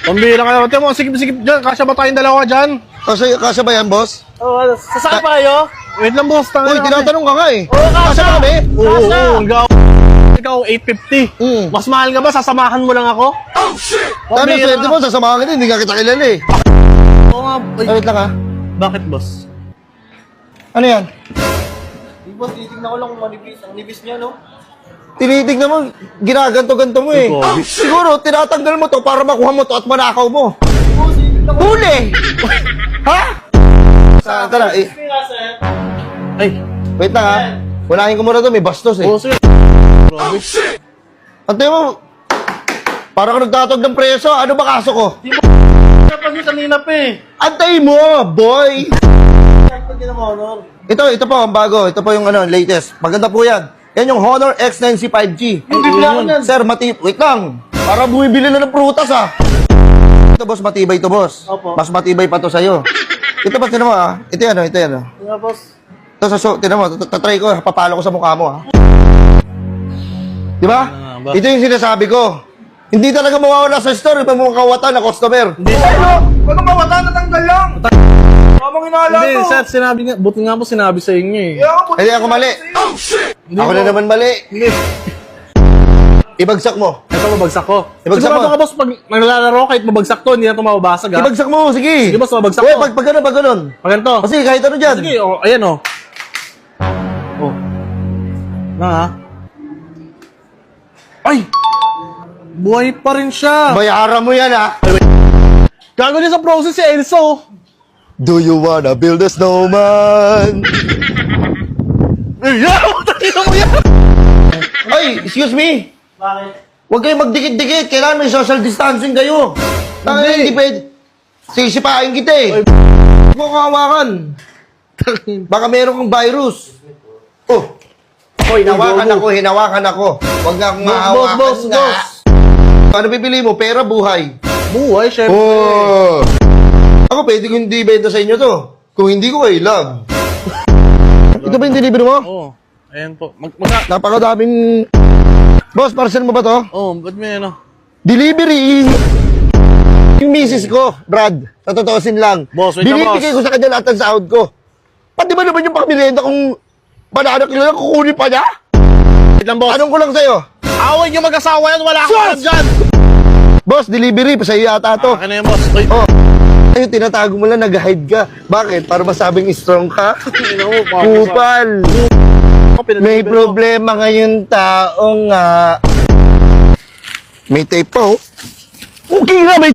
Pambira kayo. Tiyan mo, sikip-sikip dyan. Kasya ba tayong dalawa dyan? Kasya ba yan, boss? Oo, sasama pa kayo? Wait lang, boss. Uy, tinatanong ka nga eh. Oo, Kasya ba kami? Oo, ikaw 850. Mas mahal ka ba? Sasamahan mo lang ako? Ano, Pambira swerte mo, sasamahan kita, hindi nga kita kilala eh. Oo nga. Ay, Wait lang ha. bakit, boss? Ano yan? Boss, titignan ko lang kung manipis. Ang nipis niya, no? Tinitignan mo, ginaganto-ganto mo eh. Ikaw. Siguro, tinatanggal mo to para makuha mo to at manakaw mo. Boss, titignan ko. Huli! Ha? Tara, eh. Ay, Wait lang ha. Unahin ko muna to, may bastos eh. boss. Grabe. Ante mo, parang ka nagtatog ng preso. Ano ba kaso ko? Dapat niyo kanina pa eh. Antay mo, boy! Pag yun ang honor. Ito po, ang bago. Ito po yung latest. Maganda po yan. Yan yung Honor X9C 5G. bibili ako niyan. Sir, wait lang. Para bumibili na ng prutas ah. Ito boss, matibay ito boss. Opo. Mas matibay pa to sa'yo. Ito boss, tinan mo ah. Ito yan. Nga, boss. Ito sa show, tinan mo. Tatry ko, papalo ko sa mukha mo ah. Di ba? ba? Ito yung sinasabi ko. Hindi talaga mawawala sa store pag mga kawatan na customer. Hindi, Ano mawata natanggal lang? Mamang inaala hindi, sir, sinabi nga, buti nga po sinabi sa inyo eh. Hindi ako mali. Ako na naman mali. Hindi. Ibagsak mo. Ito, mabagsak ko. Ibagsak Sigurado mo. ka, boss, pag naglalaro, kahit mabagsak to, hindi na ito mababasag, ha? Ibagsak mo, sige. Sige, boss, mabagsak Uy, mo. pag ganun. Pag ganito. Kasi kahit ano dyan. Sige, oh, ayan, oh. Oh. Na, ha? Ay! Buhay pa rin siya. Bayaran mo yan, ha? Gago niya sa process si Elso. Do you wanna build a snowman? Ay, tayo mo yan. Ay, excuse me. Bakit? Huwag kayong magdikit-dikit. Kailangan may social distancing kayo. Tangina, hindi pwede. Sisipain kita eh. Huwag mo kahawakan. Baka meron kang virus. Oh. Oh, hinawakan ako. Huwag nga akong mahawakan boss. Ano pipili mo? Pera, buhay. Buhay, syempre. Oh. Ako, pwede ko hindi benta sa inyo to. Kung hindi ko, I love. Ito ba yung delivery mo? Oh, ayan po. Napakadaming... Boss, parcel mo ba to? Oh, ba't may ano? Delivery! Yung misis ko, Brad, tatotosin lang. Boss, wait lang, binibigay boss. ko sa kanya lahat ng sahod ko. Pati ba naman yung pamilenda kung banana kilala, kukunin pa niya? Wait lang, boss. Anong ko lang sa'yo? Away niyo mag-asawa yan, wala akong alam dyan. Boss, delivery, pa sa'yo yata to. Akin na yan, boss. Uy, Oh. Ayun, tinatago mo lang, nag-hide ka. Bakit? Para masabing strong ka? ina mo, Kupal! May problema ngayon tao nga. May tape pa, oh. Okay na, may